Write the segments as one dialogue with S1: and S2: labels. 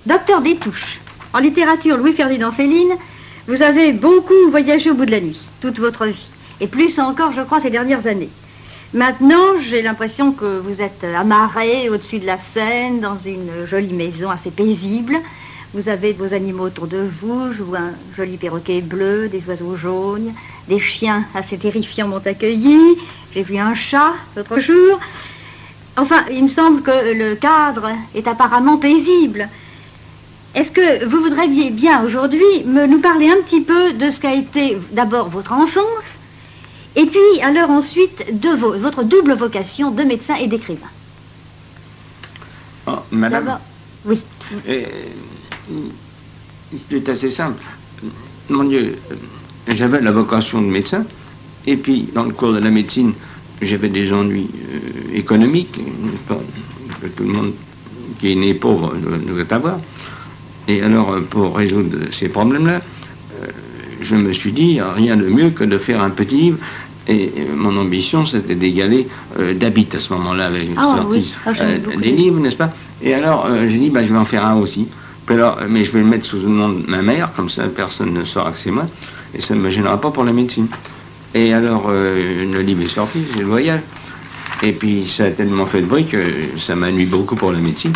S1: Docteur Destouches, en littérature Louis-Ferdinand Céline, vous avez beaucoup voyagé au bout de la nuit, toute votre vie. Et plus encore, je crois, ces dernières années. Maintenant, j'ai l'impression que vous êtes amarré au-dessus de la Seine, dans une jolie maison assez paisible. Vous avez vos animaux autour de vous. Je vois un joli perroquet bleu, des oiseaux jaunes, des chiens assez terrifiants m'ont accueilli. J'ai vu un chat l'autre jour. Enfin, il me semble que le cadre est apparemment paisible. Est-ce que vous voudriez bien aujourd'hui nous parler un petit peu de ce qu'a été d'abord votre enfance, et puis alors ensuite de votre double vocation de médecin et d'écrivain?
S2: Oh, madame.
S1: D'abord, oui.
S2: C'est assez simple. Mon Dieu, j'avais la vocation de médecin, et puis dans le cours de la médecine, j'avais des ennuis économiques, que tout le monde qui est né pauvre doit avoir. Et alors, pour résoudre ces problèmes-là, je me suis dit, rien de mieux que de faire un petit livre. Et mon ambition, c'était d'égaler David à ce moment-là, avec sorti des livres, n'est-ce pas? Et alors, j'ai dit, je vais en faire un aussi. Alors, mais je vais le mettre sous le nom de ma mère, comme ça, personne ne saura que c'est moi. Et ça ne me gênera pas pour la médecine. Et alors, le livre est sorti, c'est le voyage. Et puis, ça a tellement fait de bruit que ça m'a nui beaucoup pour la médecine.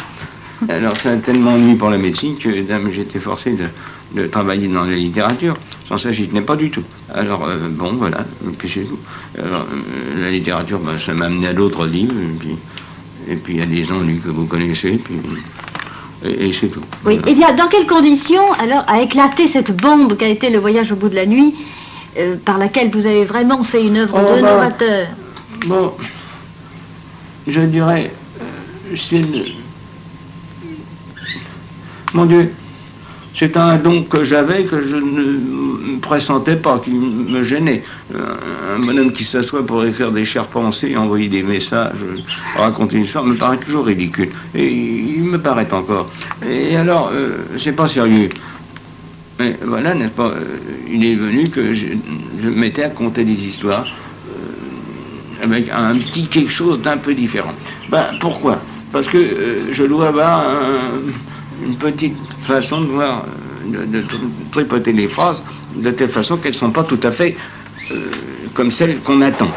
S2: Alors, ça a tellement nui pour la médecine que j'étais forcé de travailler dans la littérature. Sans ça, j'y tenais pas du tout. Alors, bon, voilà, et puis c'est tout. Alors, la littérature, ça m'a amené à d'autres livres, et puis il y a des ennuis que vous connaissez, et c'est tout.
S1: Oui,
S2: Voilà.
S1: Et bien, dans quelles conditions, alors, a éclaté cette bombe qu'a été le voyage au bout de la nuit, par laquelle vous avez vraiment fait une œuvre de novateur?
S2: Bon, je dirais, mon Dieu, c'est un don que j'avais, que je ne pressentais pas, qui me gênait. Un bonhomme qui s'assoit pour écrire des chères pensées, envoyer des messages, raconter une histoire, me paraît toujours ridicule. Et il me paraît encore. Et alors, c'est pas sérieux. Mais voilà, n'est-ce pas, il est venu que je me mettais à conter des histoires avec un petit quelque chose d'un peu différent. Pourquoi? Parce que je dois avoir une petite façon de voir, de tripoter les phrases de telle façon qu'elles ne sont pas tout à fait comme celles qu'on attend.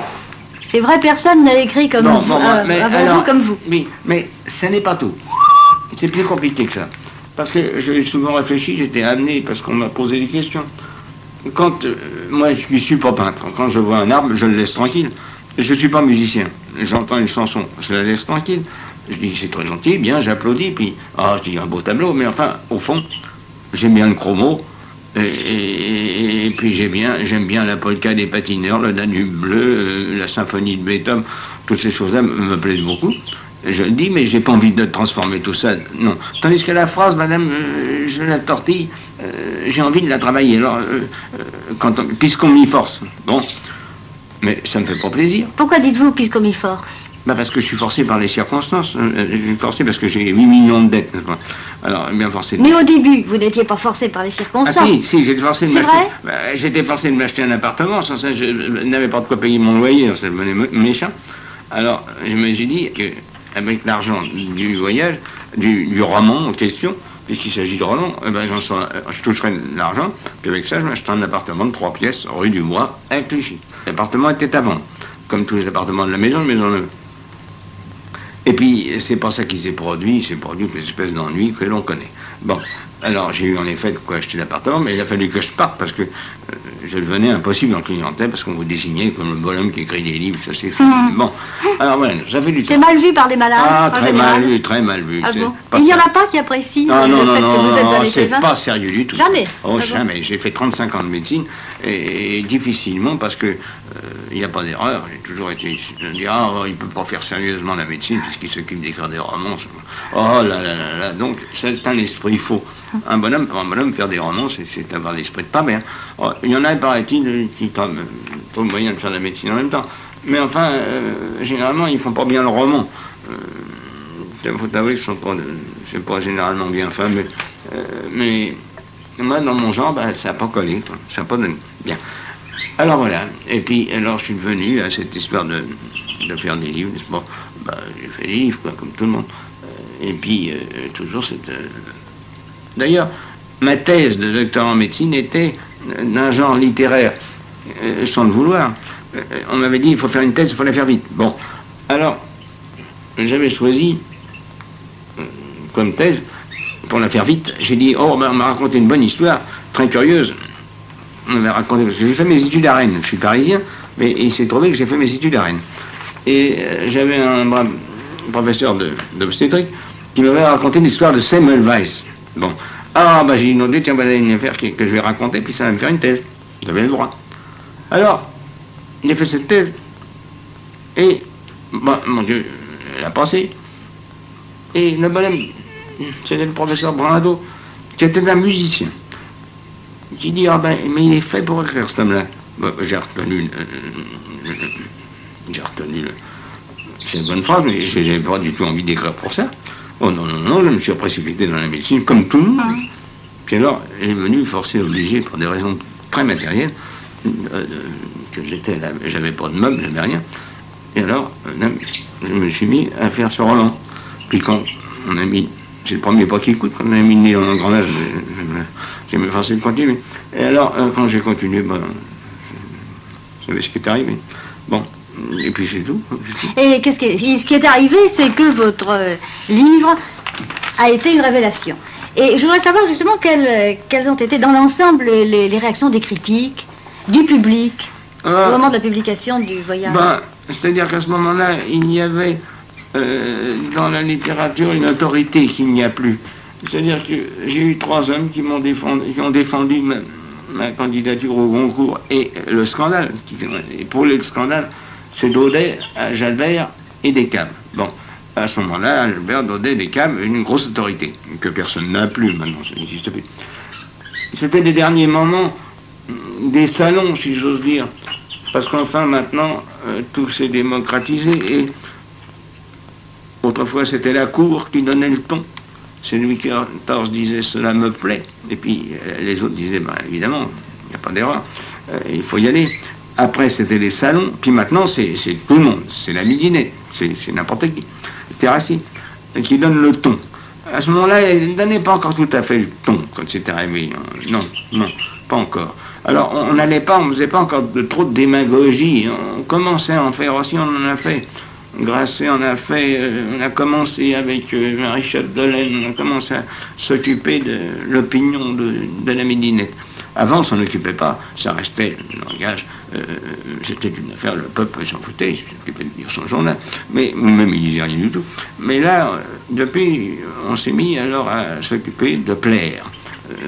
S1: C'est vrai, personne n'a écrit comme vous, avant vous comme vous.
S2: Oui, mais ce n'est pas tout. C'est plus compliqué que ça. Parce que j'ai souvent réfléchi, j'étais amené, parce qu'on m'a posé des questions. Quand, moi je ne suis pas peintre, quand je vois un arbre, je le laisse tranquille. Je ne suis pas musicien. J'entends une chanson, je la laisse tranquille. Je dis, c'est très gentil, bien, j'applaudis, puis, je dis, un beau tableau, mais enfin, au fond, j'aime bien le chromo, et puis j'aime bien la polka des patineurs, le Danube bleu, la symphonie de Beethoven, toutes ces choses-là me plaisent beaucoup. Je le dis, mais j'ai pas envie de transformer tout ça, non. Tandis que la phrase, madame, je la tortille, j'ai envie de la travailler, alors, puisqu'on m'y force, bon, mais ça me fait pas plaisir.
S1: Pourquoi dites-vous puisqu'on m'y force?
S2: Parce que je suis forcé par les circonstances. Je suis forcé parce que j'ai 8 millions de dettes. Alors, bien forcé.
S1: Mais au début, vous n'étiez pas forcé par les circonstances.
S2: Ah si, j'étais forcé de m'acheter.
S1: C'est vrai?
S2: J'étais forcé de m'acheter un appartement. Sans ça, je n'avais pas de quoi payer mon loyer. Ça devenait méchant. Alors, je me suis dit qu'avec l'argent du voyage, du roman en question, puisqu'il s'agit de roman, je toucherais de l'argent. Puis avec ça, je m'acheterais un appartement de 3 pièces, rue du Bois, à Clichy. L'appartement était à vendre, comme tous les appartements de la maison neuve. Et puis, c'est pas ça qui s'est produit des espèces d'ennuis que l'on connaît. Bon, alors j'ai eu en effet de quoi acheter l'appartement, mais il a fallu que je parte parce que je devenais impossible en clientèle, parce qu'on vous désignait comme le bonhomme qui écrit des livres, ça c'est fini. Bon, alors voilà, ça fait du temps.
S1: C'est mal vu par les malades, en
S2: très
S1: général.
S2: mal vu, très mal vu.
S1: Ah bon? Il n'y en a pas qui apprécient le fait que vous êtes un écrivain?
S2: C'est pas sérieux du tout.
S1: Jamais?
S2: Oh, jamais. J'ai fait 35 ans de médecine, et difficilement, parce que il n'y a pas d'erreur. J'ai toujours été... Je dis, il ne peut pas faire sérieusement la médecine puisqu'il s'occupe d'écrire des romans. Oh là là là là. Donc, c'est un esprit faux. Pour un bonhomme, faire des romans, c'est avoir l'esprit de pas bien. Oh, il y en a, paraît-il, qui trouvent moyen de faire de la médecine en même temps. Mais enfin, généralement, ils ne font pas bien le roman. Il faut avouer que je ne suis pas généralement bien fait, mais moi, dans mon genre, ça n'a pas collé. Ça n'a pas donné. Bien. Alors voilà, et puis alors je suis devenu à cette histoire de faire des livres, n'est-ce pas? J'ai fait des livres, quoi, comme tout le monde. Et puis toujours D'ailleurs, ma thèse de doctorat en médecine était d'un genre littéraire, sans le vouloir. On m'avait dit, il faut faire une thèse, il faut la faire vite. Bon, alors, j'avais choisi comme thèse, pour la faire vite, j'ai dit, oh, ben, on m'a raconté une bonne histoire, très curieuse. On m'a raconté, parce que j'ai fait mes études à Rennes, je suis parisien, mais il s'est trouvé que j'ai fait mes études à Rennes. Et j'avais un brave professeur d'obstétrique qui m'avait raconté l'histoire de Semmelweis. Bon, ah, ben j'ai dit, tiens, ben, il y a une affaire que je vais raconter, puis ça va me faire une thèse. J'avais le droit. Alors, il a fait cette thèse, et, bon, mon Dieu, elle a passé. Et le bonhomme, c'était le professeur Brando, qui était un musicien, qui dit, ah ben, mais il est fait pour écrire cet homme-là. Bon, j'ai retenu c'est une bonne phrase, mais je n'avais pas du tout envie d'écrire pour ça. Oh non, non, non, je me suis précipité dans la médecine, comme tout le monde. Puis alors, il est venu forcé obligé, pour des raisons très matérielles, que j'avais pas de meubles, j'avais rien. Et alors, je me suis mis à faire sur Roland. Puis quand on a mis, c'est le premier pas qui coûte, quand on a mis le nez dans l'engrenage, j'ai me forcé de continuer. Et alors, quand j'ai continué, ben, vous savez ce qui est arrivé. Bon, et puis c'est tout.
S1: Et ce qui est arrivé, c'est que votre livre a été une révélation. Et je voudrais savoir justement quelles ont été dans l'ensemble les réactions des critiques, du public, au moment de la publication du voyage.
S2: Ben, c'est-à-dire qu'à ce moment-là, il y avait dans la littérature une autorité qu'il n'y a plus. C'est-à-dire que j'ai eu 3 hommes qui ont défendu ma candidature au concours et le scandale. Et pour le scandale, c'est Daudet, Jalbert et Descaves. Bon, à ce moment-là, Jalbert, Daudet, Descaves, une grosse autorité, que personne n'a plus maintenant, ça n'existe plus. C'était les derniers moments des salons, si j'ose dire, parce qu'enfin maintenant, tout s'est démocratisé et autrefois c'était la cour qui donnait le ton. C'est Louis XIV disait cela me plaît, et puis les autres disaient ben, évidemment, il n'y a pas d'erreur, il faut y aller. Après c'était les salons, puis maintenant c'est tout le monde, c'est la midinette, c'est n'importe qui, Terrassi, qui donne le ton. À ce moment-là, il ne donnait pas encore tout à fait le ton quand c'était arrivé. Non, non, pas encore. Alors on n'allait pas, on ne faisait pas encore trop de démagogie, on commençait à en faire aussi, on en a fait. Grasset en a fait, on a commencé avec Marie Chapdelaine, on a commencé à s'occuper de l'opinion de la midinette. Avant, on s'en occupait pas, ça restait le langage, c'était une affaire, le peuple s'en foutait, il s'occupait de lire son journal, mais même il disait rien du tout. Mais là, depuis, on s'est mis alors à s'occuper de plaire.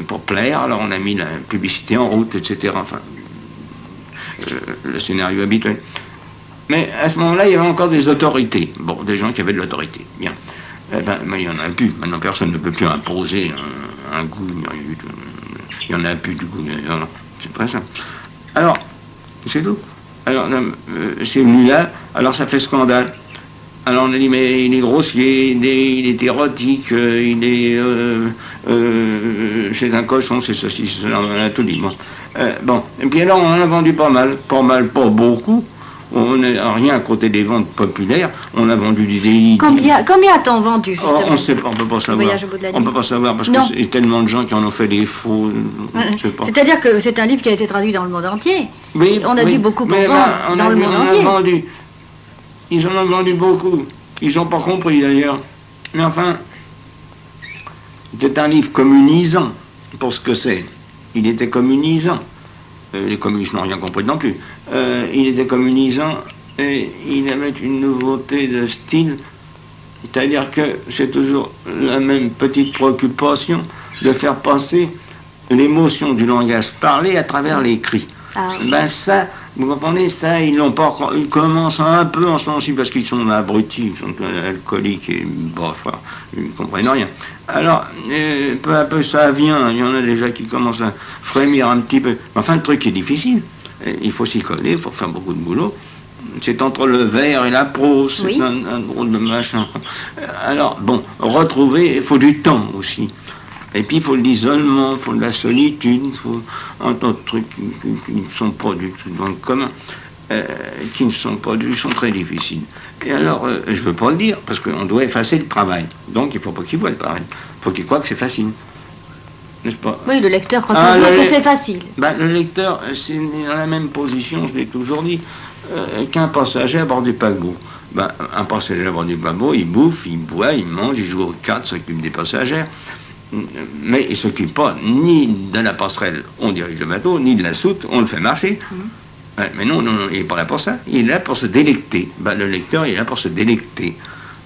S2: Pour plaire, alors on a mis la publicité en route, etc. Enfin, le scénario habituel. Mais à ce moment-là, il y avait encore des autorités. Bon, des gens qui avaient de l'autorité. Bien. Eh ben, mais il n'y en a plus. Maintenant, personne ne peut plus imposer un goût. Il n'y en a plus du goût. C'est pas ça. Alors, c'est tout. Alors, c'est venu là. Alors, ça fait scandale. Alors, on a dit, mais il est grossier, il est érotique, il est... c'est un cochon, c'est ceci, c'est cela, on a tout dit. Bon. Bon. Et puis alors, on en a vendu pas mal. Pas beaucoup. On n'a rien à côté des ventes populaires, on a vendu du délit.
S1: Combien a-t-on vendu, justement?
S2: On ne sait pas, on ne peut pas savoir. On ne peut pas savoir parce qu'il y a tellement de gens qui en ont fait des faux.
S1: C'est-à-dire que c'est un livre qui a été traduit dans le monde entier.
S2: Oui,
S1: on a dû beaucoup en vendre dans le monde entier.
S2: Ils en ont vendu beaucoup. Ils n'ont pas compris d'ailleurs. Mais enfin, c'est un livre communisant pour ce que c'est. Il était communisant. Les communistes n'ont rien compris non plus. Il était communisant et il avait une nouveauté de style, c'est-à-dire que c'est toujours la même petite préoccupation de faire passer l'émotion du langage parlé à travers les cris. Ah. Ben ça, vous comprenez, ça, ils l'ont pas. Ils commencent un peu en ce moment-ci parce qu'ils sont abrutis, ils sont alcooliques et bref, ils ne comprennent rien. Alors, peu à peu, ça vient. Il y en a déjà qui commencent à frémir un petit peu. Enfin, le truc est difficile. Il faut s'y coller, il faut faire beaucoup de boulot. C'est entre le vers et la prose, oui. C'est un drôle de machin. Alors, bon, retrouver, il faut du temps aussi. Et puis, il faut de l'isolement, il faut de la solitude, il faut un tas de trucs qui ne sont pas du tout dans le commun, qui ne sont pas du tout, sont très difficiles. Et alors, je ne veux pas le dire, parce qu'on doit effacer le travail. Donc, il ne faut pas qu'il voit le travail. Il faut qu'il croie que c'est facile. n'est-ce pas?
S1: Oui, le lecteur, quand on voit que c'est facile.
S2: Ben, le lecteur, c'est dans la même position, je l'ai toujours dit, qu'un passager à bord du paquebot. Ben, un passager à bord du paquebot, il bouffe, il boit, il mange, il joue aux cartes, s'occupe des passagers. Mais il ne s'occupe pas ni de la passerelle, on dirige le bateau, ni de la soute, on le fait marcher. Mais non, il n'est pas là pour ça. Il est là pour se délecter. Ben, le lecteur, il est là pour se délecter.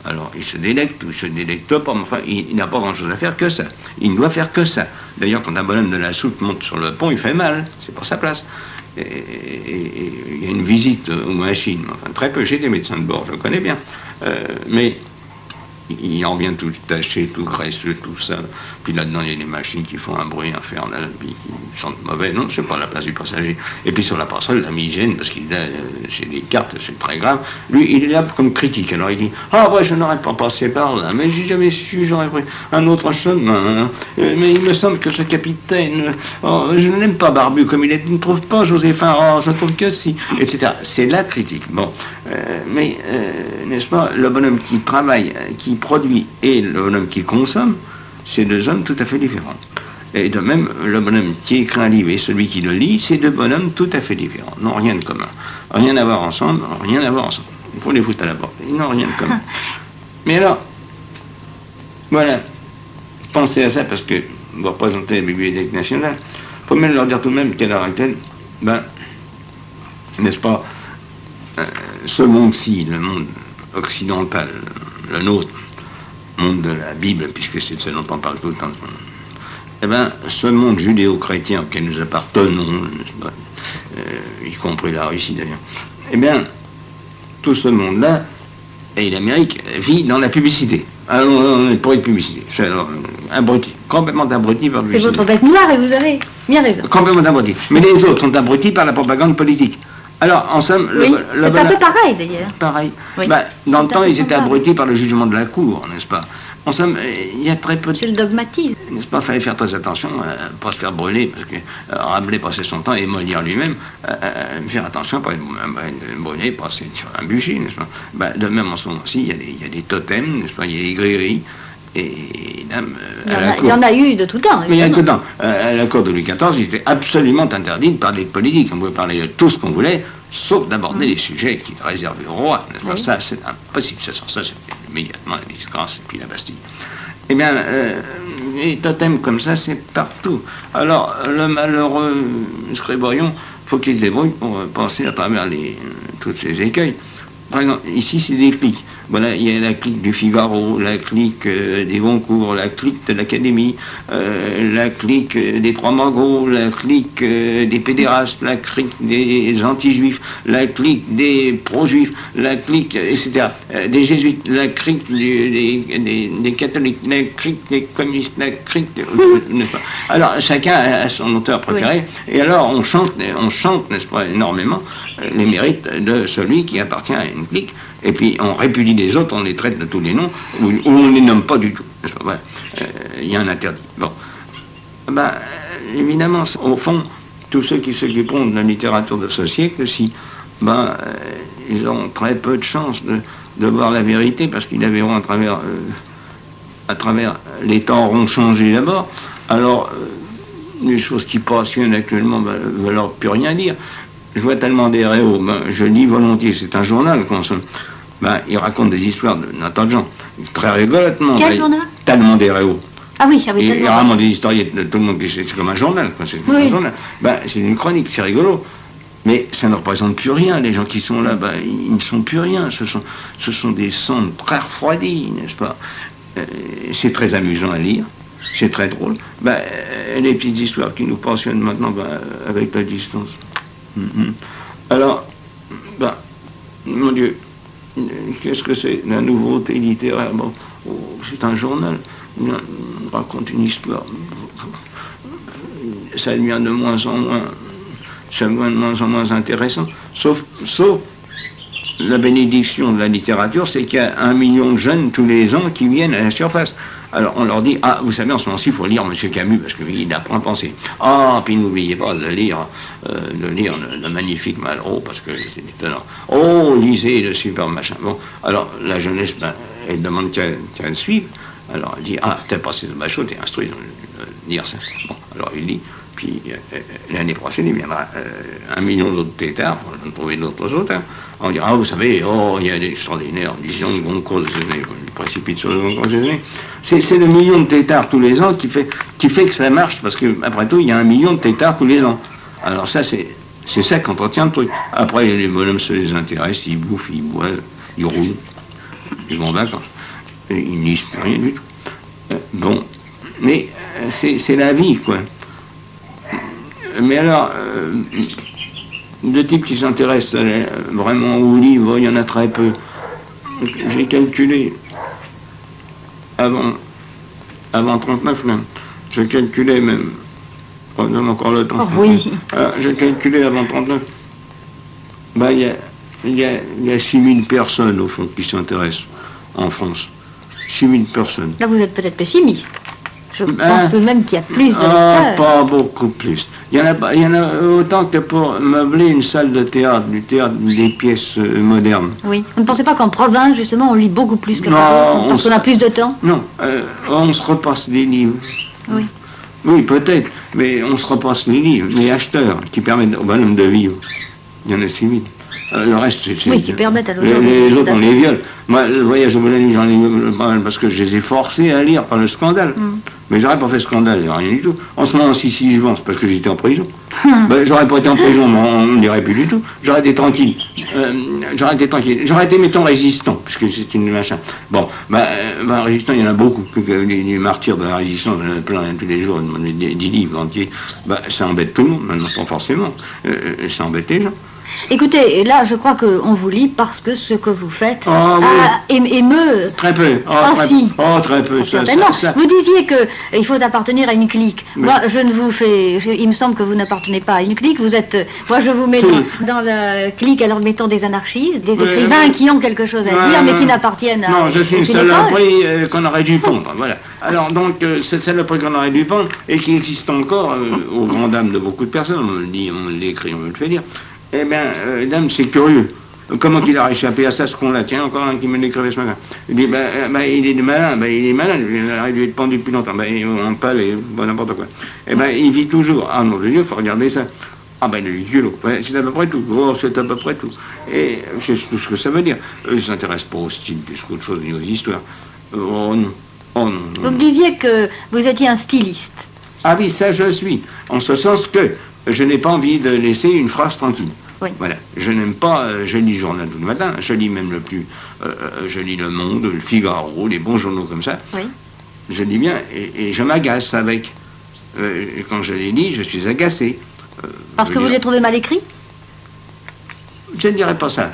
S2: Alors, il se délecte ou il se délecte pas, mais enfin, il n'a pas grand-chose à faire que ça. Il ne doit faire que ça. D'ailleurs, quand un bonhomme de la soute monte sur le pont, il fait mal. C'est pas sa place. Et il y a une visite aux machines. Enfin, très peu. J'ai des médecins de bord, je connais bien. Mais il en vient tout taché, tout graisseux, tout ça. Puis là-dedans, il y a des machines qui font un bruit infernal, puis qui sentent mauvais. Non, c'est pas la place du passager. Et puis sur la passerelle, l'ami gêne, parce qu'il a, c'est des cartes, c'est très grave. Lui, il est là comme critique. Alors il dit, ah ouais, je n'aurais pas passé par là, mais j'ai jamais su, j'aurais pris un autre chemin. Mais il me semble que ce capitaine, oh, je ne l'aime pas Barbu comme il est, il ne trouve pas Joséphin, oh, je trouve que si, etc. C'est la critique. Bon, mais n'est-ce pas, le bonhomme qui travaille, qui produit et le bonhomme qui consomme, c'est deux hommes tout à fait différents. Et de même, le bonhomme qui écrit un livre et celui qui le lit, c'est deux bonhommes tout à fait différents. N'ont rien de commun. Rien à voir ensemble, rien à voir ensemble. Il faut les foutre à la porte. Ils n'ont rien de commun. Mais alors, voilà. Pensez à ça parce que vous représentez la Bibliothèque nationale. Il faut même leur dire tout de même qu'à l'heure actuelle, ben, n'est-ce pas, ce monde-ci, le monde occidental, le nôtre, monde de la Bible, puisque c'est de ce dont on parle tout le temps, eh bien, ce monde judéo-chrétien auquel nous appartenons, y compris la Russie d'ailleurs, eh bien, tout ce monde-là, et l'Amérique, vit dans la publicité. Alors, on est pour une publicité. C'est abruti, complètement abruti par la publicité.
S1: C'est votre bête noire et vous avez bien raison.
S2: Complètement abruti. Mais les autres sont abrutis par la propagande politique. Alors, en somme,
S1: oui, c'est un peu pareil d'ailleurs.
S2: Pareil.
S1: Oui.
S2: Ben, dans le temps, ils étaient abrutis par le jugement de la Cour, n'est-ce pas? En somme, il y a très peu de...
S1: C'est le dogmatisme.
S2: N'est-ce pas? Il fallait faire très attention, pas se faire brûler, parce que Rabelais passait son temps, et Molière lui-même, faire attention, pas être brûlé, passer sur un bûcher, n'est-ce pas? Ben, de même, en ce moment-ci, il y a des totems, n'est-ce pas? Il y a des grilleries, et dame,
S1: il y en a eu de tout temps.
S2: Mais il y a de tout temps. À la cour de Louis XIV, il était absolument interdit de parler de politique. On pouvait parler de tout ce qu'on voulait, sauf d'aborder les sujets qui étaient réservés au roi. Oui. Ça, c'est impossible. Ça, c'était immédiatement la disgrâce et puis la Bastille. Eh bien, les totems comme ça, c'est partout. Alors, le malheureux Scriborion, il faut qu'il se débrouille pour passer à travers tous ces écueils. Par exemple, ici, c'est des clics. Voilà, il y a la clique du Figaro, la clique des Goncourt, la clique de l'Académie, la clique des Trois Magots, la clique des pédérastes, la clique des anti-juifs, la clique des pro-juifs, la clique, etc., des jésuites, la clique des catholiques, la clique des communistes, la clique... Alors, chacun a son auteur préféré, oui. Et alors on chante, n'est-ce pas, énormément les mérites de celui qui appartient à une clique. Et puis on répudie les autres, on les traite de tous les noms, ou on ne les nomme pas du tout. Il y a un interdit. Bon. Ben, évidemment, au fond, tous ceux qui s'occuperont de la littérature de ce siècle, ils ont très peu de chances de voir la vérité, parce qu'ils la verront à travers les temps auront changé d'abord. Alors, les choses qui passionnent actuellement ne veulent plus rien dire. Je vois tellement des réaux, je lis volontiers, c'est un journal qu'on se... il raconte des histoires de tas de gens, très rigolotement.
S1: Quel journal?
S2: Tellement des réaux.
S1: Ah oui,
S2: il y a vraiment des historiettes de tout le monde qui c'est comme un journal. C'est un journal. C'est une chronique, c'est rigolo. Mais ça ne représente plus rien. Les gens qui sont là, ils ne sont plus rien. Ce sont des sondes très refroidies, n'est-ce pas? C'est très amusant à lire. C'est très drôle. Les petites histoires qui nous passionnent maintenant avec la distance. Alors, mon Dieu, qu'est-ce que c'est la nouveauté littéraire? C'est un journal, on raconte une histoire. Ça devient de moins en moins, ça devient de moins en moins intéressant. Sauf la bénédiction de la littérature, c'est qu'il y a 1 million de jeunes tous les ans qui viennent à la surface. Alors on leur dit, vous savez, en ce moment-ci, il faut lire M. Camus, parce qu'il apprend à penser. Puis n'oubliez pas de lire le magnifique Malraux, parce que c'est étonnant. Lisez le super machin. Bon, alors la jeunesse, elle demande qu'à le suivre. Alors il dit, ah, t'as passé le bachot, t'es instruit de dire ça. Bon, alors il dit, puis l'année prochaine, il viendra 1 million d'autres têtards, pour en trouver d'autres autres. Hein. On dira, ah, vous savez, oh, il y a des extraordinaires visions de Goncourt, il précipite sur le Goncourt. C'est le million de têtards tous les ans qui fait que ça marche, parce qu'après tout, il y a 1 million de têtards tous les ans. Alors ça, c'est ça qui entretient le truc. Après, les bonhommes se les intéressent, ils bouffent, ils boivent, ils roulent, ils vont en vacances. Ils ne lisent plus rien du tout. Bon, mais c'est la vie, quoi. Mais alors, de types qui s'intéressent vraiment aux livres, il y en a très peu. J'ai calculé, avant 39, là, je calculais même, on donne encore le temps.
S1: Oh, oui.
S2: J'ai calculé avant 39, ben, il y a 6000 personnes, au fond, qui s'intéressent en France. 6000 personnes.
S1: Là, vous êtes peut-être pessimiste. Je pense tout de même qu'il y a plus de lecteurs.
S2: Pas beaucoup plus. Il y en a autant que pour meubler une salle de théâtre, du théâtre des pièces modernes.
S1: Oui. Vous ne pensez pas qu'en province, justement, on lit beaucoup plus qu'à Paris, parce qu'on a plus de temps?
S2: Non, on se repasse des livres.
S1: Oui.
S2: Oui, peut-être, mais on se repasse les livres, les acheteurs, qui permettent au bonhomme de vivre. Il y en a 6000. Le reste, c'est...
S1: Oui, qui permettent à l'auteur...
S2: Les autres, on les viole. Moi, le voyage au bout de la nuit, j'en ai pas mal parce que je les ai forcés à lire par le scandale. Mais j'aurais pas fait scandale, il n'y a rien du tout. En ce moment, si je vends, c'est parce que j'étais en prison. Ben, j'aurais pas été en prison, mais on ne dirait plus du tout. J'aurais été tranquille. J'aurais été, mettons, résistant, puisque c'est une machin. Bon, résistant, il y en a beaucoup. Les martyrs de la résistance, il y en a plein tous les jours, des livres entiers. Ça embête tout le monde, maintenant, pas forcément. Ça embête les gens.
S1: Écoutez, là, je crois qu'on vous lit parce que ce que vous faites
S2: oui.
S1: émeut...
S2: Très peu.
S1: Si.
S2: Très peu.
S1: Certainement. Ça. Vous disiez qu'il faut appartenir à une clique. Mais... Moi, je ne vous fais... il me semble que vous n'appartenez pas à une clique. Vous êtes... Moi, je vous mets dans la clique, alors mettons des anarchistes, des écrivains qui ont quelque chose à dire, mais qui n'appartiennent à...
S2: Non, je suis une saloperie qu'on aurait dû pondre. Voilà. Alors, donc, cette saloperie qu'on aurait dû pondre, et qui existe encore, aux grandes dames de beaucoup de personnes, on le dit, on l'écrit, on me le fait dire. Eh bien, dame, c'est curieux. Comment il a réchappé à ça, ce qu'on-là? Tiens, encore un qui me l'écrivait ce matin. Il dit, il est malin, il est malin, il aurait dû être pendu depuis longtemps. On parle et n'importe quoi. Eh bien, il vit toujours. Ah non, de Dieu, il faut regarder ça. Ah il est culot. C'est à peu près tout. Oh, c'est à peu près tout. Et c'est tout ce que ça veut dire. Eux, ils ne s'intéressent pas au style plus qu'autre chose, ni aux histoires. Oh non.
S1: Vous me disiez que vous étiez un styliste.
S2: Ah oui, ça je suis. En ce sens que je n'ai pas envie de laisser une phrase tranquille.
S1: Oui.
S2: Voilà. Je n'aime pas, je lis le journal tout le matin, je lis même je lis Le Monde, Le Figaro, les bons journaux comme ça.
S1: Oui.
S2: Je lis bien et je m'agace avec. Quand je les lis, je suis agacé.
S1: Parce que vous les trouvez mal écrits?
S2: Je ne dirais pas ça.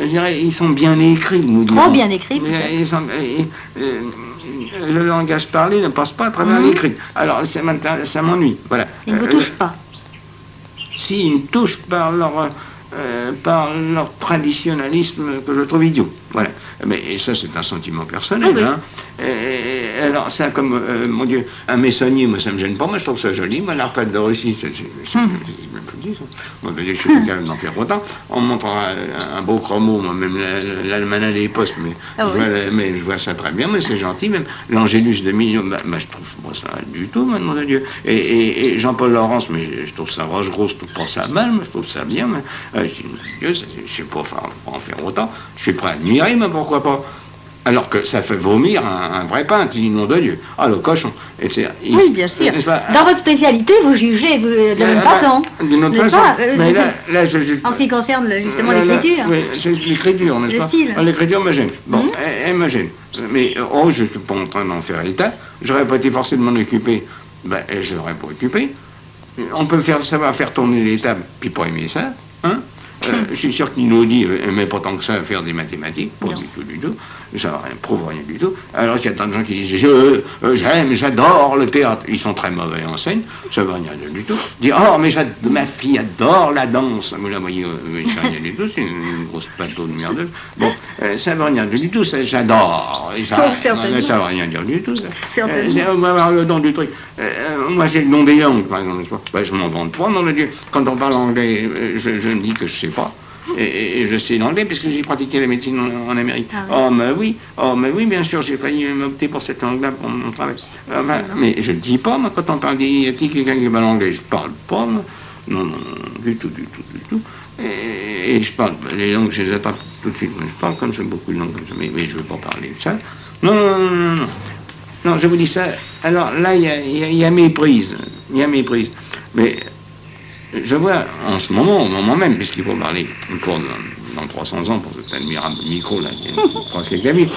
S2: Je dirais, ils sont bien écrits, nous disons.
S1: Trop bien écrits, peut-être.
S2: Le langage parlé ne passe pas à travers l'écrit. Alors, ça m'ennuie. Voilà.
S1: Ils ne vous touchent pas?
S2: S'ils me touchent par leur traditionnalisme que je trouve idiot. Voilà. Mais ça, c'est un sentiment personnel.
S1: Oui.
S2: Hein. Alors, ça, comme, mon Dieu, un Messonnier, moi, ça me gêne pas. Moi, je trouve ça joli. Moi, l'arpède de Russie, c'est moi, je suis capable d'en faire autant. On montre un beau chromo, moi, même l'Almanach des Postes, mais je vois ça très bien, mais c'est gentil. Même l'Angélus de Millon, je trouve pas ça du tout, maintenant de Dieu. Et Jean-Paul Laurence, mais je trouve ça roche-grosse, je trouve pas ça mal, mais je trouve ça bien. Mais, je sais pas en faire autant. Je suis prêt à admirer, mais pourquoi pas? Alors que ça fait vomir un vrai peintre, il dit nom de Dieu. Ah, le cochon.
S1: Oui, bien sûr. Dans votre spécialité, vous jugez de la même façon.
S2: D'une autre façon. Mais là, je juge.
S1: En ce qui concerne justement l'écriture.
S2: Oui, c'est l'écriture, n'est-ce pas?
S1: Style.
S2: L'écriture me gêne. Bon, elle me gêne. Mais je ne suis pas en train d'en faire état. J'aurais pas été forcé de m'en occuper. Je n'aurais pas occupé. On peut savoir faire tourner les tables, puis pas aimer ça. Hein? Je suis sûr qu'il nous dit, mais pas tant que ça, à faire des mathématiques, pas du tout, ça prouve rien du tout. Alors il y a tant de gens qui disent, j'aime, j'adore le théâtre, ils sont très mauvais en scène, ça ne veut rien dire du tout. Dit, oh, mais ma fille adore la danse, vous la voyez, ça ne veut rien du tout, c'est une grosse plateau de merde. Bon, ça ne veut rien dire du tout, ça j'adore, ça ne veut rien dire du tout. On va avoir le don du truc. Moi j'ai le don des langues, par exemple, je m'en vante pas, non, Dieu. Quand on parle anglais, je me dis que je sais pas. Et je sais l'anglais puisque j'ai pratiqué la médecine en Amérique.
S1: Ah, oui.
S2: Oh, mais oui, bien sûr, j'ai failli m'opter pour cette langue-là pour mon travail. Mais je ne dis pas, moi, quand on parle y a-t-il quelqu'un qui parle anglais? Je ne parle pas, moi. Non, du tout. Et je parle, les langues, je ne les ai pas tout de suite. Je parle comme ça, beaucoup de langues comme ça, mais je ne veux pas parler de ça. Non, je vous dis ça. Alors là, il y a méprise. Il y a méprise. Mais je vois en ce moment, au moment même, puisqu'il faut parler encore dans 300 ans pour cet admirable micro là, qui est presque clavier,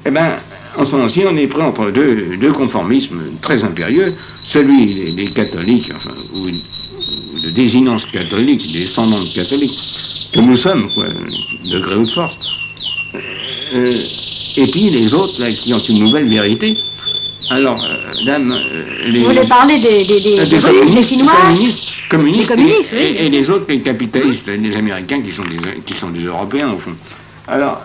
S2: eh bien, en ce moment-ci, on est pris entre deux conformismes très impérieux, celui des catholiques, enfin, ou de désinence catholique, descendants de catholiques, que nous sommes, quoi, de gré ou de force. Et puis les autres, là, qui ont une nouvelle vérité. Alors, dame...
S1: Vous voulez parler des Russes, des Chinois
S2: communistes,
S1: oui.
S2: Et les autres, les capitalistes, les Américains, qui sont des Européens, au fond. Alors,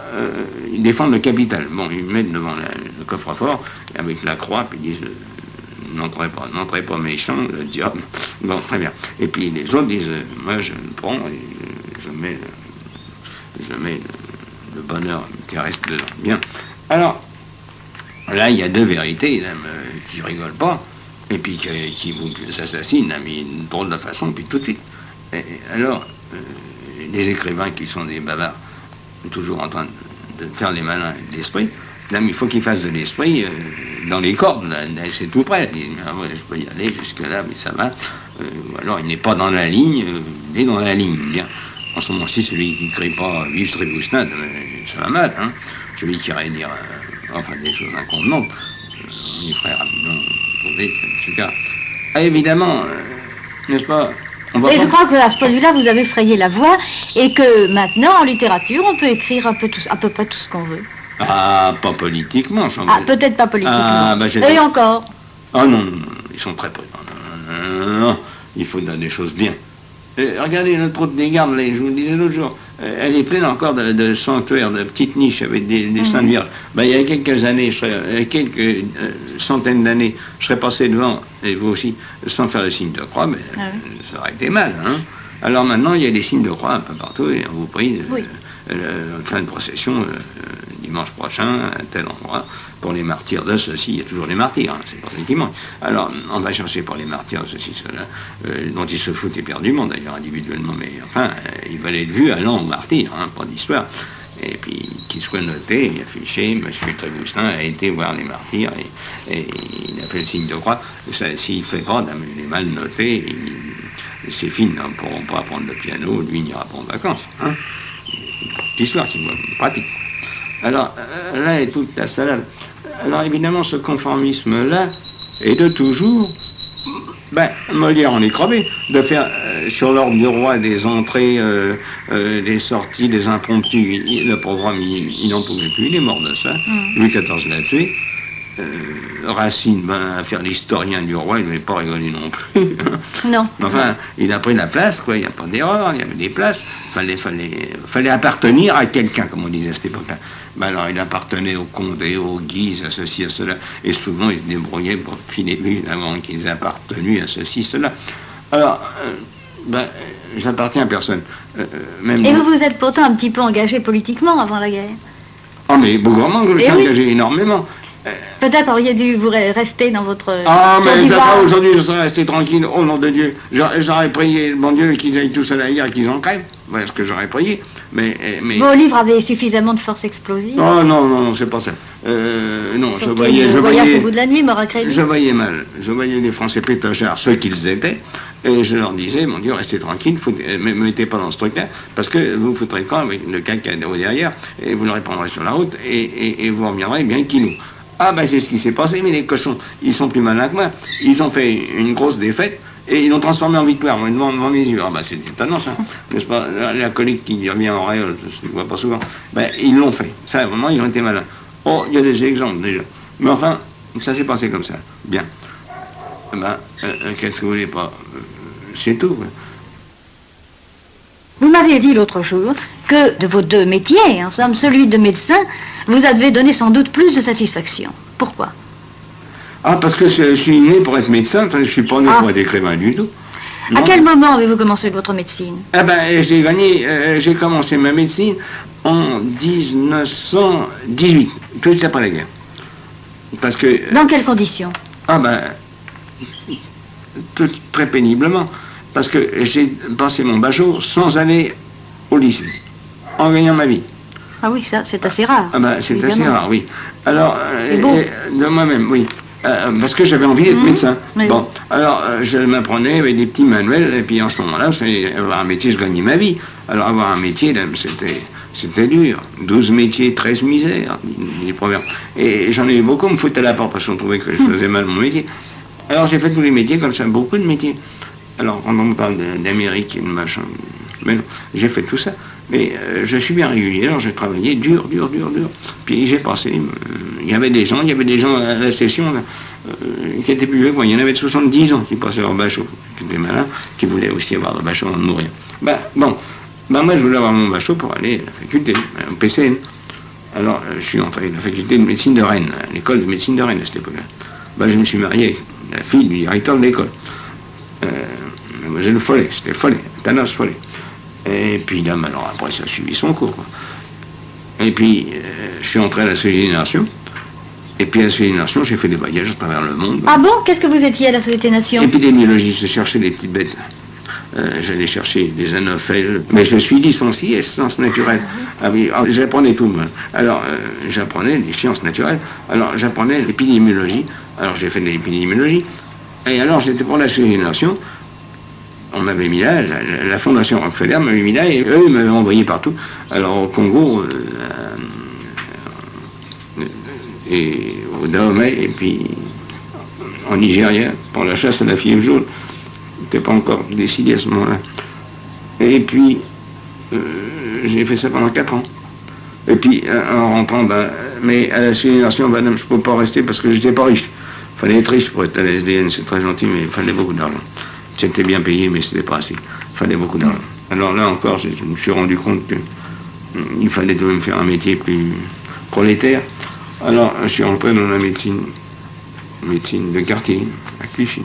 S2: ils défendent le capital. Bon, ils mettent devant le coffre-fort, avec la croix, puis ils disent... n'entrez pas méchant, le diable. Bon, très bien. Et puis les autres disent, moi je le prends et je mets le bonheur terrestre dedans. Bien. Alors, là, il y a deux vérités, qui ne rigolent pas, et puis qui vous assassinent, mais une drôle de façon, puis tout de suite. Alors, les écrivains qui sont des bavards, toujours en train de faire les malins de l'esprit, là, il faut qu'ils fassent de l'esprit dans les cordes, là, c'est tout près. Il dit, je peux y aller jusque-là, mais ça va. Alors, il n'est pas dans la ligne, il est dans la ligne. Bien. En ce moment-ci, celui qui ne crie pas « Vive Trébousnade », ça va mal. Hein. Celui qui irait dire des choses inconvenantes, on y ferait rapidement trouver, etc. Ah, évidemment, n'est-ce pas?
S1: Et je crois qu'à ce point-là, vous avez frayé la voie, et que maintenant, en littérature, on peut écrire à peu près tout ce qu'on veut.
S2: Ah, pas politiquement, j'en
S1: Ah, peut-être pas politiquement. Et encore.
S2: Ah non, ils sont très prudents. Non, il faut dire des choses bien. Regardez notre route des Gardes, là, je vous le disais l'autre jour, elle est pleine encore de sanctuaires, de petites niches avec des saintes vierges. Il y a quelques années, quelques centaines d'années, je serais passé devant, et vous aussi, sans faire le signe de croix, mais ça aurait été mal. Hein. Alors maintenant, il y a des signes de croix un peu partout, et on vous prie, fin de procession, dimanche prochain, à tel endroit, pour les martyrs de ceci, il y a toujours les martyrs, hein, c'est pas ça qui manque. Alors, on va chercher pour les martyrs de ceci, cela, dont ils se foutent éperdument, d'ailleurs, individuellement, mais enfin, ils veulent être vus allant aux martyrs, hein, pas d'histoire. Et puis, qu'ils soient notés et affichés, M. Trébousselin a été voir les martyrs, et il a fait le signe de croix. S'il fait pas, il est mal noté, ses filles ne pourront pas apprendre le piano, lui n'ira pas en vacances. Hein. L'histoire, c'est une pratique. Alors, là est toute la salade. Alors, évidemment, ce conformisme-là est de toujours. Molière en est crevé, de faire sur l'ordre du roi des entrées, des sorties, des impromptus. Le programme, il n'en pouvait plus, il est mort de ça. Louis XIV l'a tué. Racine, à faire l'historien du roi, il n'avait pas rigolé non plus.
S1: Non.
S2: Enfin, il a pris la place, quoi, il n'y a pas d'erreur, il y avait des places. Fallait appartenir à quelqu'un, comme on disait à cette époque-là. Alors, il appartenait au Condé, aux Guises, à ceci, à cela. Et souvent, ils se débrouillaient pour filer lui avant qu'ils aient appartenu à ceci, cela. Alors, j'appartiens à personne.
S1: Et vous vous êtes pourtant un petit peu engagé politiquement avant la guerre.
S2: Ah, mais bougrement, je me suis engagé énormément.
S1: Peut-être auriez dû vous rester dans votre...
S2: Ah, mais aujourd'hui, je serais resté tranquille, au nom de Dieu. J'aurais prié, bon Dieu, qu'ils aillent tous à la guerre, qu'ils en crèvent. Voilà ce que j'aurais prié. Mais...
S1: Vos livres avaient suffisamment de force explosive.
S2: Oh non, c'est pas ça. Non, je voyais...
S1: au bout de la nuit m'aura créé.
S2: Je voyais mal. Je voyais les Français pétochards, ceux qu'ils étaient, et je leur disais, mon Dieu, restez tranquille, ne me mettez pas dans ce truc-là, parce que vous foutrez le camp avec le cacao derrière, et vous le répandrez sur la route, et vous reviendrez bien qu'il nous. Ah c'est ce qui s'est passé, mais les cochons, ils sont plus malins que moi. Ils ont fait une grosse défaite et ils l'ont transformé en victoire devant mes yeux. C'est étonnant ça, n'est-ce pas? La colique qui revient en réole, je ne vois pas souvent. Ils l'ont fait. Ça, vraiment, ils ont été malins. Oh, il y a des exemples déjà. Mais enfin, ça s'est passé comme ça. Bien. Qu'est-ce que vous voulez pas? C'est tout.
S1: Vous m'avez dit l'autre jour que de vos deux métiers, en somme, celui de médecin, vous avez donné sans doute plus de satisfaction. Pourquoi?
S2: Ah, parce que je suis né pour être médecin, je ne suis pas né pour être écrivain du tout.
S1: À quel moment avez-vous commencé votre médecine?
S2: Ah ben, j'ai commencé ma médecine en 1918, tout de suite après la guerre. Parce que...
S1: Dans quelles conditions?
S2: Ah ben, très péniblement. Parce que j'ai passé mon bachot sans aller au lycée, en gagnant ma vie.
S1: Ah oui, ça, c'est assez rare.
S2: Ah ben, c'est
S1: évidemment.
S2: assez rare, oui. Alors,
S1: bon.
S2: de moi-même, oui. Parce que j'avais envie d'être médecin.
S1: Oui.
S2: Bon, alors je m'apprenais avec des petits manuels, et puis en ce moment-là, avoir un métier, je gagnais ma vie. Alors avoir un métier, là, c'était dur. 12 métiers, 13 misères, les proverbes. Et j'en ai eu beaucoup, me foutre à la porte parce qu'on trouvait que je faisais mal mon métier. Alors j'ai fait tous les métiers comme ça, beaucoup de métiers. Alors quand on me parle d'Amérique et de machin, mais non, j'ai fait tout ça. Mais je suis bien régulier, alors j'ai travaillé dur. Puis j'ai passé, il y avait des gens à la session là, qui étaient plus vieux que moi. Il y en avait de 70 ans qui passaient leur bachot, qui étaient malins, qui voulaient aussi avoir le bachot avant de mourir. Moi je voulais avoir mon bachot pour aller à la faculté, au PCN. Alors je suis entré à la faculté de médecine de Rennes, à l'école de médecine de Rennes à cette époque-là. Je me suis marié avec la fille du directeur de l'école. Mademoiselle Follet, c'était Follet, Thanos Follet. Et puis là, alors après, ça a suivi son cours, quoi. Et puis, je suis entré à la Société des Nations. Et puis à la Société des Nations, j'ai fait des voyages à travers le monde.
S1: Ah bon? Qu'est-ce que vous étiez à la Société des Nations?
S2: Épidémiologie, je cherchais des petites bêtes. J'allais chercher des anophèles. Mais je suis licencié en sciences naturelles. Ah oui, j'apprenais tout, moi. Alors, j'apprenais les sciences naturelles. Alors, j'apprenais l'épidémiologie. Alors, j'ai fait de l'épidémiologie. Et alors, j'étais pour la Société des Nations. On m'avait mis là, la Fondation Rockefeller m'avait mis là, et eux, ils m'avaient envoyé partout. Alors au Congo, et au Dahomey, et puis en Nigeria, pour la chasse à la fièvre jaune. C'était pas encore décidé à ce moment-là. Et puis, j'ai fait ça pendant 4 ans. Et puis, en rentrant, mais à la Civilisation, je ne peux pas rester parce que j'étais pas riche. Il fallait être riche pour être à la SDN, c'est très gentil, mais il fallait beaucoup d'argent. C'était bien payé, mais c'était pas assez. Il fallait beaucoup d'argent. Alors là encore, je me suis rendu compte qu'il fallait quand même faire un métier plus prolétaire. Alors, je suis rentré dans la médecine de quartier, à Clichy.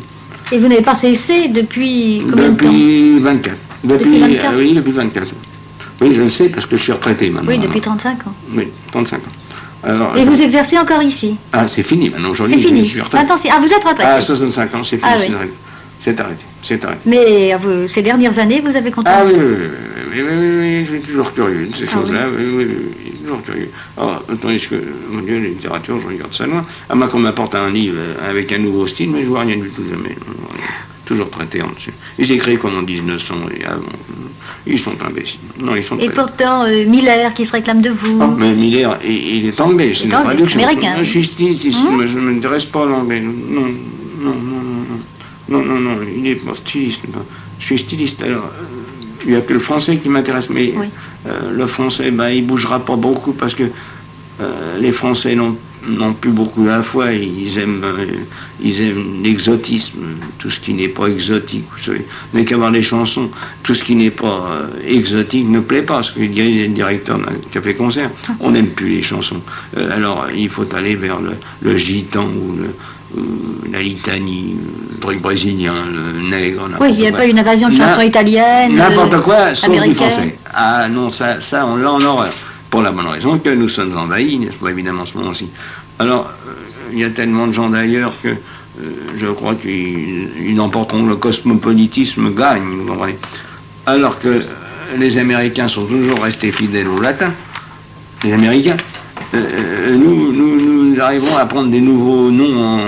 S1: Et vous n'avez pas cessé depuis combien de temps?
S2: Depuis 24.
S1: Depuis 24?
S2: Oui, depuis 24. Oui, je le sais, parce que je suis retraité maintenant.
S1: Oui, depuis 35 ans.
S2: Oui, 35 ans. Alors,
S1: et vous exercez encore ici?
S2: Ah, c'est fini maintenant, aujourd'hui.
S1: C'est fini.
S2: Je suis retraité.
S1: Maintenant, vous êtes retraité?
S2: Ah, 65 ans, c'est fini,
S1: Ah, oui.
S2: c'est arrêté.
S1: Mais ces dernières années, vous avez continué?
S2: Ah oui, je suis toujours curieux de ces choses-là, oui, toujours curieux. Alors, tandis que, mon Dieu, la littérature, je regarde ça loin. À moins qu'on m'apporte un livre avec un nouveau style, mais je vois rien du tout jamais. Toujours traité en dessus. Ils écrivent comme en 1900 et avant. Ils sont imbéciles. Non, ils sont
S1: et pourtant, Miller qui se réclame de vous.
S2: Oh, mais Miller, il est anglais, c'est une traduction.
S1: Américain.
S2: Je suis styliste, mais je ne m'intéresse pas à l'anglais. Non, il n'est pas styliste. Je suis styliste. Alors, il n'y a que le français qui m'intéresse, mais
S1: oui.
S2: Le français, il ne bougera pas beaucoup parce que les Français n'ont plus beaucoup à la fois. Ils aiment l'exotisme, tout ce qui n'est pas exotique. Vous savez, on n'a qu'à voir les chansons. Tout ce qui n'est pas exotique ne plaît pas. Ce que dirait le directeur d'un café-concert, on n'aime plus les chansons. Alors, il faut aller vers le gitan ou la litanie, le truc brésilien, le nègre.
S1: Oui, il n'y a pas une invasion de chansons italiennes.
S2: N'importe quoi, sauf du français. Ah non, ça on l'a en horreur. Pour la bonne raison que nous sommes envahis, n'est-ce pas, évidemment, en ce moment-ci. Alors, il y a tellement de gens d'ailleurs que je crois qu'ils emporteront le cosmopolitisme gagne, vous comprenez. Alors que les Américains sont toujours restés fidèles au latin, les Américains. Nous arrivons à prendre des nouveaux noms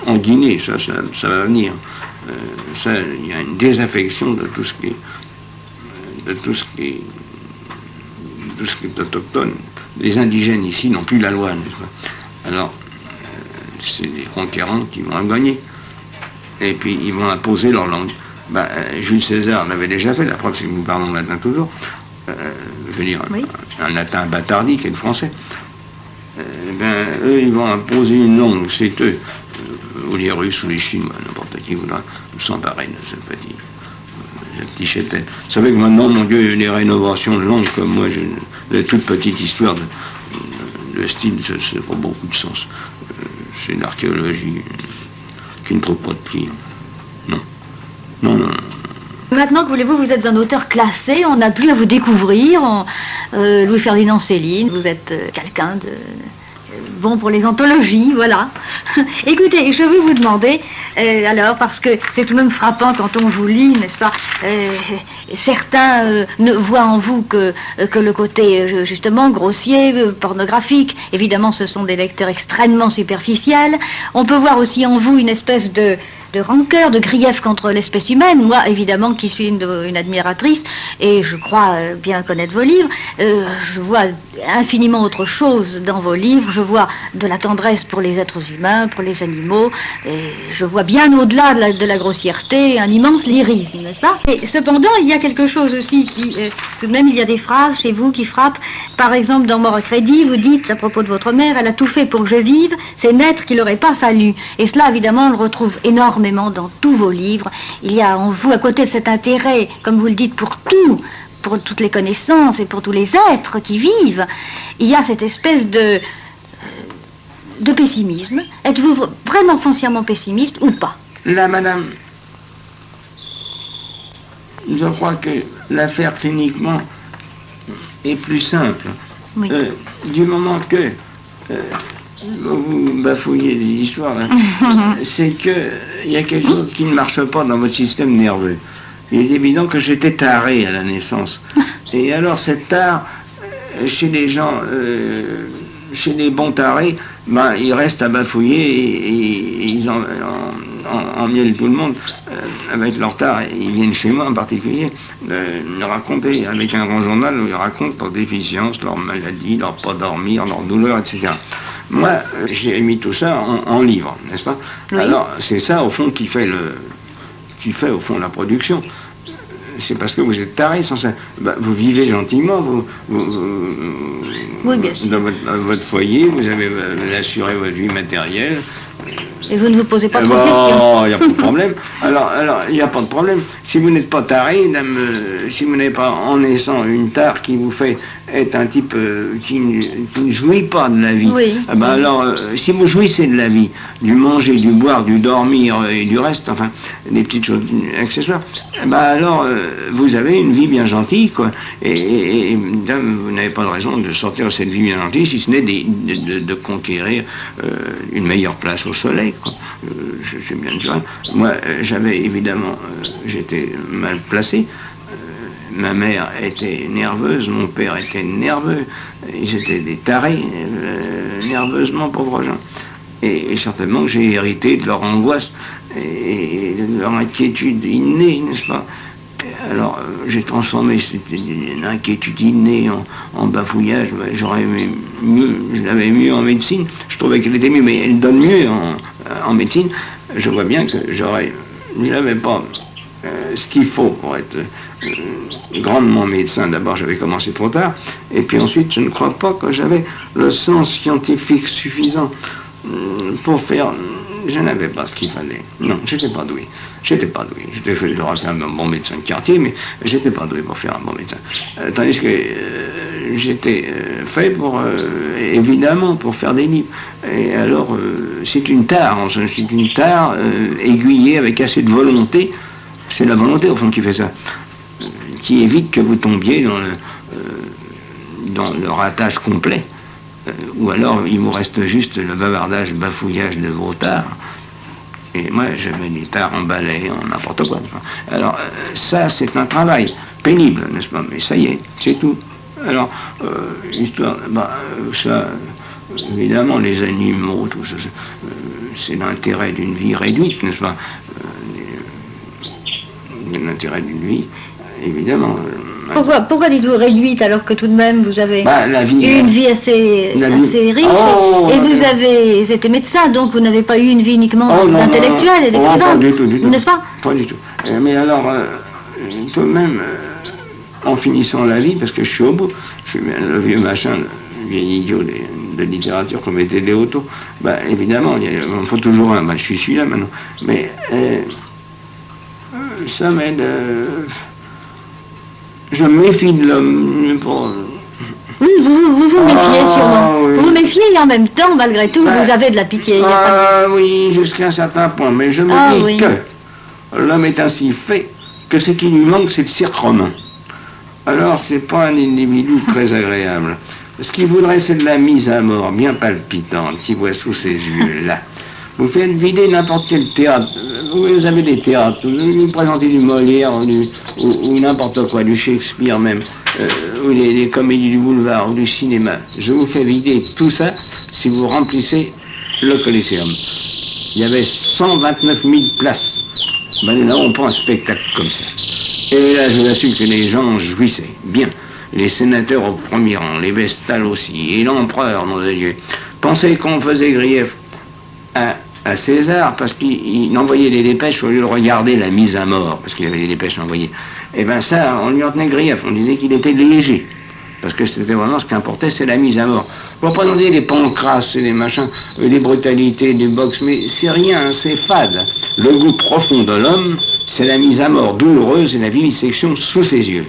S2: en Guinée, ça va venir. Il y a une désaffection de tout ce qui est autochtone. Les indigènes ici n'ont plus la loi, n'est-ce pas? Alors, c'est des conquérants qui vont gagner. Et puis, ils vont imposer leur langue. Jules César l'avait déjà fait, la preuve c'est que nous parlons latin toujours. Je veux dire, oui. Un latin bâtardi qui est le français. Eux, ils vont imposer une langue, c'est eux. Ou les Russes, ou les Chinois, n'importe qui voudra s'emparer de ce petit châtel. Vous savez que maintenant, mon Dieu, les rénovations de langue, comme moi, la toute petite histoire de style, ça n'a pas beaucoup de sens. C'est l'archéologie qui ne trouve pas de pli. Non. Non, non.
S1: Maintenant que voulez-vous, vous êtes un auteur classé, on n'a plus à vous découvrir. Louis-Ferdinand Céline, vous êtes quelqu'un de bon pour les anthologies, voilà. Écoutez, je vais vous demander, alors, parce que c'est tout de même frappant quand on vous lit, n'est-ce pas, certains ne voient en vous que le côté, justement, grossier, pornographique. Évidemment, ce sont des lecteurs extrêmement superficiels. On peut voir aussi en vous une espèce de rancœur, de grief contre l'espèce humaine. Moi, évidemment, qui suis une admiratrice, et je crois bien connaître vos livres, je vois infiniment autre chose dans vos livres. Je vois de la tendresse pour les êtres humains, pour les animaux, et je vois bien au-delà de la grossièreté, un immense lyrisme, n'est-ce pas? Et cependant, il y a quelque chose aussi qui, tout de même, il y a des phrases chez vous qui frappent. Par exemple, dans Mort à crédit, vous dites, à propos de votre mère, elle a tout fait pour que je vive, c'est naître qu'il n'aurait pas fallu. Et cela, évidemment, on le retrouve énormément dans tous vos livres. Il y a en vous, à côté de cet intérêt, comme vous le dites, pour tout, pour toutes les connaissances et pour tous les êtres qui vivent, il y a cette espèce de pessimisme. Êtes-vous vraiment foncièrement pessimiste ou pas?
S2: Là, madame, je crois que l'affaire cliniquement est plus simple.
S1: Oui.
S2: Du moment que vous bafouillez des histoires, hein, c'est qu'il y a quelque chose qui ne marche pas dans votre système nerveux. Il est évident que j'étais taré à la naissance. Et alors cette tare, chez les gens, chez les bons tarés, ben, ils restent à bafouiller et ils emmêlent tout le monde avec leur tare. Ils viennent chez moi en particulier me raconter, avec un grand journal, ils racontent leurs déficiences, leurs maladies, leur pas dormir, leurs douleurs, etc. Moi, j'ai mis tout ça en livre, n'est-ce pas? Oui. Alors, c'est ça, au fond, qui fait au fond la production. C'est parce que vous êtes taré sans ça. Ben, vous vivez gentiment,
S1: oui, bien sûr.
S2: Dans votre foyer, vous avez assuré votre vie matérielle.
S1: Et vous ne vous posez pas trop de questions.
S2: Oh, il n'y a pas de problème. Alors, il n'y a pas de problème. Si vous n'êtes pas taré, si vous n'avez pas en naissant une tare qui vous fait être un type qui ne jouit pas de la vie,
S1: oui.
S2: Ben alors, si vous jouissez de la vie, du manger, du boire, du dormir et du reste, enfin, des petites choses accessoires, ben alors, vous avez une vie bien gentille, quoi. Et vous n'avez pas de raison de sortir de cette vie bien gentille, si ce n'est de conquérir une meilleure place au soleil, quoi. Je sais bien dire. Moi, j'avais évidemment, j'étais mal placé. Ma mère était nerveuse, mon père était nerveux. Ils étaient des tarés, nerveusement pauvres gens. Et certainement que j'ai hérité de leur angoisse et de leur inquiétude innée, n'est-ce pas? Alors, j'ai transformé cette inquiétude innée en bafouillage. J'aurais aimé mieux, je l'avais mieux en médecine. Je trouvais qu'elle était mieux, mais elle donne mieux en médecine. Je vois bien que je n'avais pas ce qu'il faut pour être grandement médecin. D'abord, j'avais commencé trop tard. Et puis ensuite, je ne crois pas que j'avais le sens scientifique suffisant pour faire... Je n'avais pas ce qu'il fallait. Non, j'étais pas doué. J'aurais fait un bon médecin de quartier, mais j'étais pas doué pour faire un bon médecin. Tandis que j'étais fait pour, évidemment, pour faire des livres. Et alors, c'est une tare, aiguillée avec assez de volonté. C'est la volonté, au fond, qui fait ça. Qui évite que vous tombiez dans le ratage complet. Ou alors il vous reste juste le bavardage, bafouillage de vos tares. Et moi, je mets des tares en balai, en n'importe quoi. Alors, ça, c'est un travail pénible, n'est-ce pas? Mais ça y est, c'est tout. Alors, histoire, ça, évidemment, les animaux, tout ça, c'est l'intérêt d'une vie réduite, n'est-ce pas? L'intérêt d'une vie, évidemment.
S1: Pourquoi dites-vous réduite alors que tout de même vous avez eu une vie assez riche et vous avez été médecin, donc vous n'avez pas eu une vie uniquement intellectuelle et d'écrivain,
S2: pas du tout,
S1: n'est-ce pas?
S2: Pas du tout. Mais alors, tout de même, en finissant la vie, parce que je suis au bout, je suis le vieux machin, le vieil idiot de littérature comme était Léoto, évidemment, il en faut toujours un, je suis celui-là maintenant, mais ça m'aide... Je me méfie de l'homme pour...
S1: Oui, vous méfiez sûrement. Oui. Vous méfiez et en même temps, malgré tout, vous avez de la pitié.
S2: Oui, jusqu'à un certain point. Mais je me dis que L'homme est ainsi fait que ce qui lui manque, c'est le cirque romain. Alors, c'est pas un individu très agréable. Ce qu'il voudrait, c'est de la mise à mort, bien palpitante, qui voit sous ses yeux, là. Vous faites vider n'importe quel théâtre. Vous avez des théâtres, vous présentez du Molière ou n'importe quoi, du Shakespeare même, ou les comédies du boulevard ou du cinéma. Je vous fais vider tout ça si vous remplissez le Coliseum. Il y avait 129 000 places. Ben, nous n'avons pas un spectacle comme ça. Et là, je vous assure que les gens jouissaient bien. Les sénateurs au premier rang, les vestales aussi, et l'empereur, mon Dieu. Pensez qu'on faisait grief à César parce qu'il envoyait des dépêches au lieu de regarder la mise à mort, parce qu'il avait des dépêches envoyées. Et bien ça, on lui en tenait grief, on disait qu'il était léger. Parce que c'était vraiment ce qui importait, c'est la mise à mort. Vous reprenez des pancrasses et des machins, des brutalités, des box, mais c'est rien, c'est fade. Le goût profond de l'homme, c'est la mise à mort douloureuse et la vivisection sous ses yeux.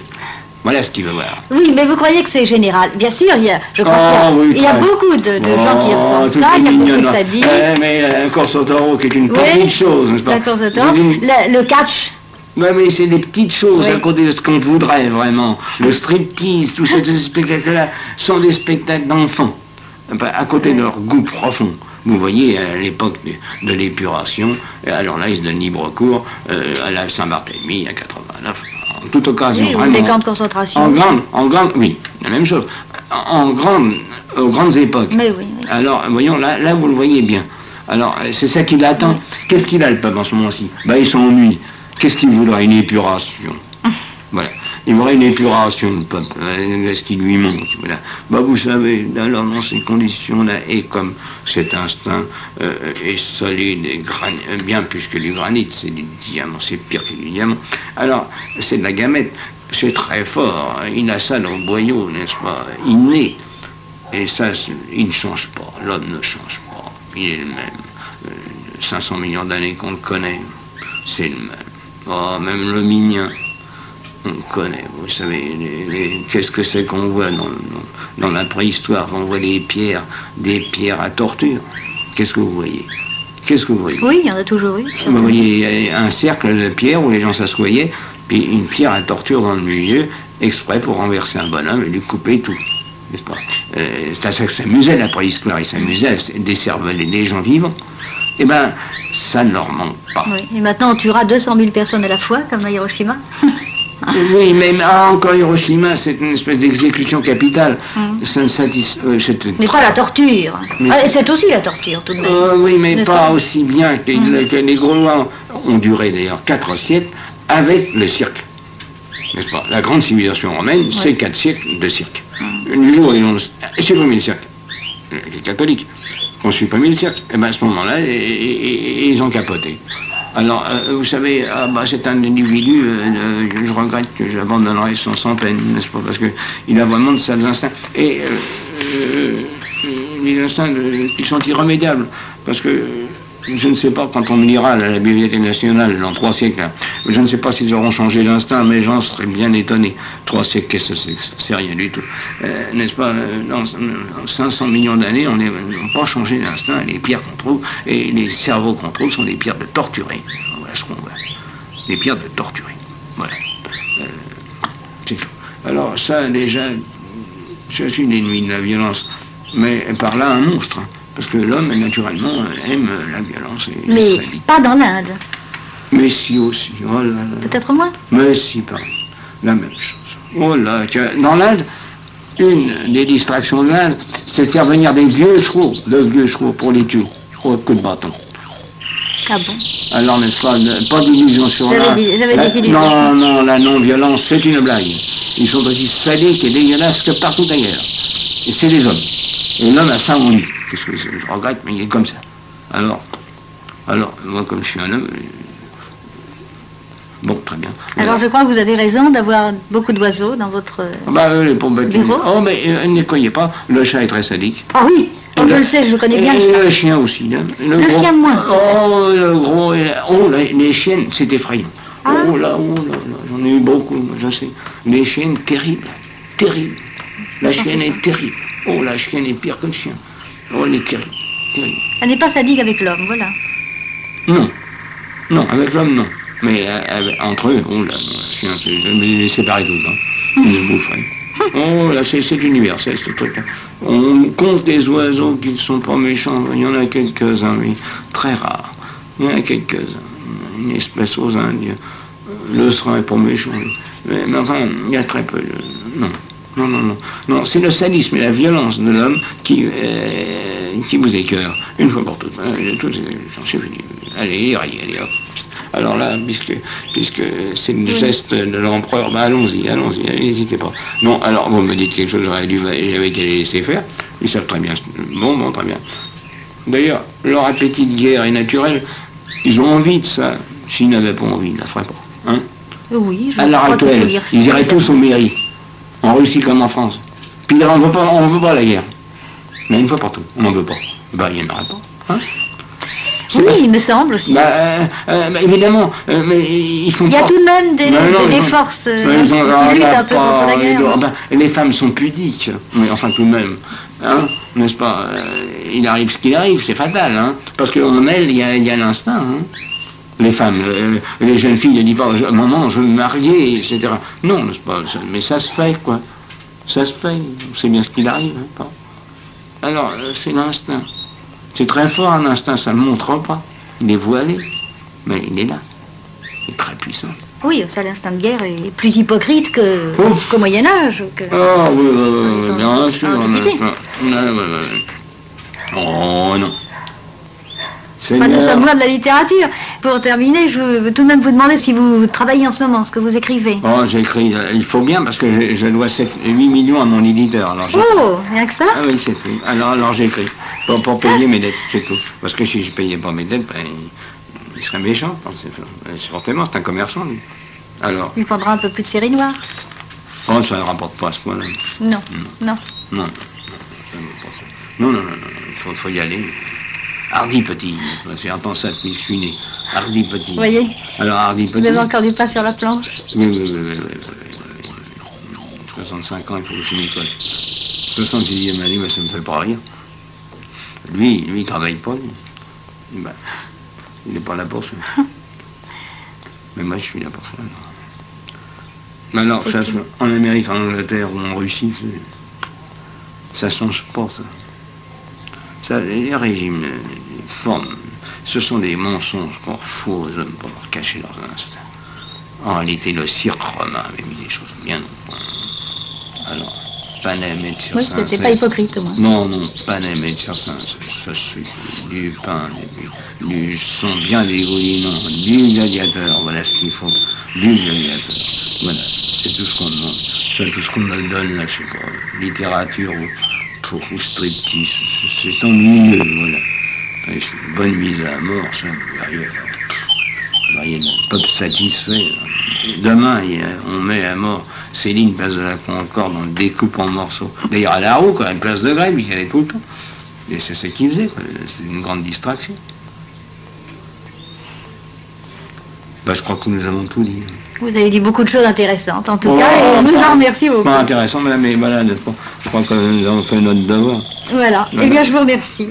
S2: Voilà ce qu'il veut voir.
S1: Oui, mais vous croyez que c'est général? Bien sûr, je crois qu'il y a beaucoup de gens qui ressentent ça, qui ont compris ça dit.
S2: Mais la course au taureau, qui est une petite chose, n'est-ce pas?
S1: La course au taureau, le catch.
S2: Oui, mais c'est des petites choses à côté de ce qu'on voudrait vraiment. Le striptease, tous ces spectacles-là sont des spectacles d'enfants, à côté de leur goût profond. Vous voyez, à l'époque de l'épuration, alors là, ils se donnent libre cours, à la Saint-Barthélemy, à 89, en toute occasion,
S1: oui,
S2: vraiment.
S1: Les camps de concentration.
S2: En grande, oui, la même chose. Aux grandes époques.
S1: Mais oui.
S2: Alors, voyons, là, vous le voyez bien. Alors, c'est ça qu'il attend. Qu'est-ce qu'il a, le peuple, en ce moment-ci? Il s'ennuie. Qu'est-ce qu'il voudrait? Une épuration. Voilà. Il voudrait une épuration, le peuple. Ce qui lui manque. Voilà. Vous savez, alors dans ces conditions-là, et comme cet instinct est solide et bien plus que du granit, c'est du diamant, c'est pire que du diamant. Alors, c'est de la gamète. C'est très fort. Il a ça dans le boyau, n'est-ce pas? Inné. Et ça, il ne change pas. L'homme ne change pas. Il est le même. 500 millions d'années qu'on le connaît, c'est le même. Oh, même le mignon, on le connaît, vous savez, qu'est-ce que c'est qu'on voit dans la préhistoire? On voit des pierres à torture. Qu'est-ce que vous voyez? Qu'est-ce que vous voyez?
S1: Oui, il y en a toujours eu.
S2: Vous voyez un cercle de pierres où les gens s'assoyaient, puis une pierre à torture dans le milieu, exprès pour renverser un bonhomme et lui couper tout. N'est-ce pas? Ça s'amusait la préhistoire, ils s'amusaient à décerveler les gens vivants. Eh bien, ça ne leur manque pas.
S1: Oui. Et maintenant, on tuera 200 000 personnes à la fois, comme à Hiroshima.
S2: Oui, mais encore Hiroshima, c'est une espèce d'exécution capitale. Ça ne
S1: mais pas la torture. C'est aussi la torture, tout de même.
S2: Oui, mais pas aussi bien que les Gaulois ont duré d'ailleurs 4 siècles avec le cirque. N'est-ce pas? La grande civilisation romaine, c'est 4 siècles de cirque. Du jour où ils ont supprimé le cirque, les catholiques ont supprimé le cirque, et bien à ce moment-là, ils ont capoté. Alors, vous savez, c'est un individu, je regrette que j'abandonnerai sans peine, n'est-ce pas? Parce qu'il a vraiment de sales instincts. Et les instincts qui sont irrémédiables. Parce que je ne sais pas, quand on me lira à la Bibliothèque nationale dans 3 siècles, je ne sais pas s'ils auront changé d'instinct, mais j'en serais bien étonné. 3 siècles, qu'est-ce que c'est? C'est rien du tout. N'est-ce pas? Dans 500 millions d'années, on n'a pas changé d'instinct. Les pierres qu'on trouve et les cerveaux qu'on trouve sont des pierres de torturés. Voilà ce qu'on voit. Des pierres de torturés. Voilà. C'est tout. Alors ça, déjà, je suis l'ennemi de la violence, mais par là un monstre. Parce que l'homme, naturellement, aime la violence.
S1: Mais pas dans l'Inde.
S2: Mais si aussi, oh là là.
S1: Peut-être moins.
S2: Mais si, pareil. La même chose. Oh là, dans l'Inde, une des distractions de l'Inde, c'est de faire venir des vieux chevaux, pour les tuer, au coup de bâton.
S1: Ah bon?
S2: Alors, n'est-ce pas d'illusion sur la...
S1: Des illusions.
S2: Non, la non-violence, c'est une blague. Ils sont aussi sadiques et dégueulasses que partout ailleurs. Et c'est les hommes. Et l'homme a ça en lui. Qu'est-ce que je regrette, mais il est comme ça. Alors, moi, comme je suis un homme... Bon, très bien.
S1: Alors, je crois que vous avez raison d'avoir beaucoup d'oiseaux dans votre
S2: les pauvres bêtes.
S1: bureau.
S2: Oh, mais ne croyez pas, le chat est très sadique.
S1: Ah oui, je le sais, je connais bien
S2: et le chien aussi. Hein.
S1: Le chien moins.
S2: Oh, le gros... les chiennes, c'est effrayant. Ah. Oh là, j'en ai eu beaucoup, moi, je sais. Les chiennes, terribles. La chienne est terrible. Oh, la chienne est pire que le chien. Oh, elle est terrible.
S1: Elle n'est pas sadique avec l'homme, voilà.
S2: Non, avec l'homme, non. Mais entre eux, oh là, je les séparer tout le temps. Ils se boufferaient. Oh là, c'est universel ce truc-là. On compte des oiseaux qui ne sont pas méchants. Il y en a quelques-uns, mais très rares. Il y en a quelques-uns. Une espèce aux Indiens. Le serin est pas méchant. Mais enfin, il y a très peu. Non. Non, non, non. Non, c'est le sadisme et la violence de l'homme qui vous écœure. Une fois pour toutes. J'en suis fini. Allez, allez, hop. Alors là, puisque c'est le geste de l'empereur, ben allons-y, n'hésitez pas. Non, alors vous me dites quelque chose, j'avais qu'à les laisser faire. Ils savent très bien. Bon, très bien. D'ailleurs, leur appétit de guerre est naturel. Ils ont envie de ça. S'ils n'avaient pas envie, ils ne la feraient pas. Hein?
S1: Oui,
S2: à l'heure actuelle, ils iraient tous aux mairies. En Russie comme en France. Puis on ne veut pas la guerre. Mais une fois partout, on n'en veut pas. Ben, il n'y en aura pas. Hein?
S1: Oui, il me semble aussi.
S2: Évidemment, mais ils sont.
S1: Il y a tout de même des forces qui luttent un peu contre la guerre.
S2: Les femmes sont pudiques, mais enfin tout de même, hein, n'est-ce pas? Il arrive ce qu'il arrive, c'est fatal, hein, parce qu'en elles, il y a l'instinct. Hein. Les femmes, les jeunes filles ne disent pas maman, je veux me marier, etc. Non, n'est-ce pas? Mais ça se fait, quoi. Ça se fait. C'est bien ce qu'il arrive. Hein, alors, c'est l'instinct. C'est très fort un instinct, ça ne le montre pas. Il est voilé, mais il est là. Il est très puissant.
S1: Oui, ça, l'instinct de guerre est plus hypocrite qu'au Moyen-Âge.
S2: Oh, oui, bien sûr. Oh, non.
S1: Nous sommes loin de la littérature. Pour terminer, je veux tout de même vous demander si vous travaillez en ce moment, ce que vous écrivez.
S2: Oh, j'écris, il faut bien, parce que je dois 8 millions à mon éditeur. Alors
S1: rien que ça?
S2: Ah oui, c'est tout. Alors j'écris. Pour payer mes dettes, c'est tout. Parce que si je payais pas mes dettes, ben, il serait méchant. Forcément, c'est un commerçant, lui. Alors.
S1: Il faudra un peu plus de séries noires.
S2: Oh, ça ne rapporte pas à ce point-là.
S1: Non.
S2: Non, il faut y aller. Hardi petit, j'ai entendu ça depuis que je suis né. Hardi petit.
S1: Vous voyez?
S2: Alors Hardi petit.
S1: Vous avez encore du pain sur la planche?
S2: Oui. 65 ans, il faut que je m'école. 66e année, mais ça ne me fait pas rire. Lui, il ne travaille pas, lui. Ben, il n'est pas là pour ça. Mais moi, je suis là pour ça. Mais alors, ça, en Amérique, en Angleterre ou en Russie, ça ne change pas, ça. Ça, les régimes, les formes, ce sont des mensonges qu'on refoue aux hommes pour leur cacher leurs instincts. En réalité, le cirque romain avait mis des choses bien au point. Alors, Panem et sur Saint-Cès.
S1: Oui, c'était pas hypocrite, au moins.
S2: Non, Panem et sur Saint-Cès, ça suffit. Du pain, du son bien dégoulinant, du gladiateur, voilà ce qu'il faut. Du gladiateur. Voilà, c'est tout ce qu'on demande. C'est tout ce qu'on me donne là, je sais pas, littérature ou striptease, c'est ennuyeux, voilà. C'est une bonne mise à mort, ça, il y a le peuple satisfait. Demain, on met à mort Céline, place de la Concorde, on le découpe en morceaux. D'ailleurs, à la roue, quoi, une place de grève, il y allait tout le temps. Et c'est ce qu'il faisait, quoi. C'est une grande distraction. Ben, je crois que nous avons tout dit.
S1: Vous avez dit beaucoup de choses intéressantes, en tout cas, et nous en remercions beaucoup.
S2: Pas intéressant, mais voilà, je crois que nous avons fait notre devoir.
S1: Voilà. Eh bien, je vous remercie.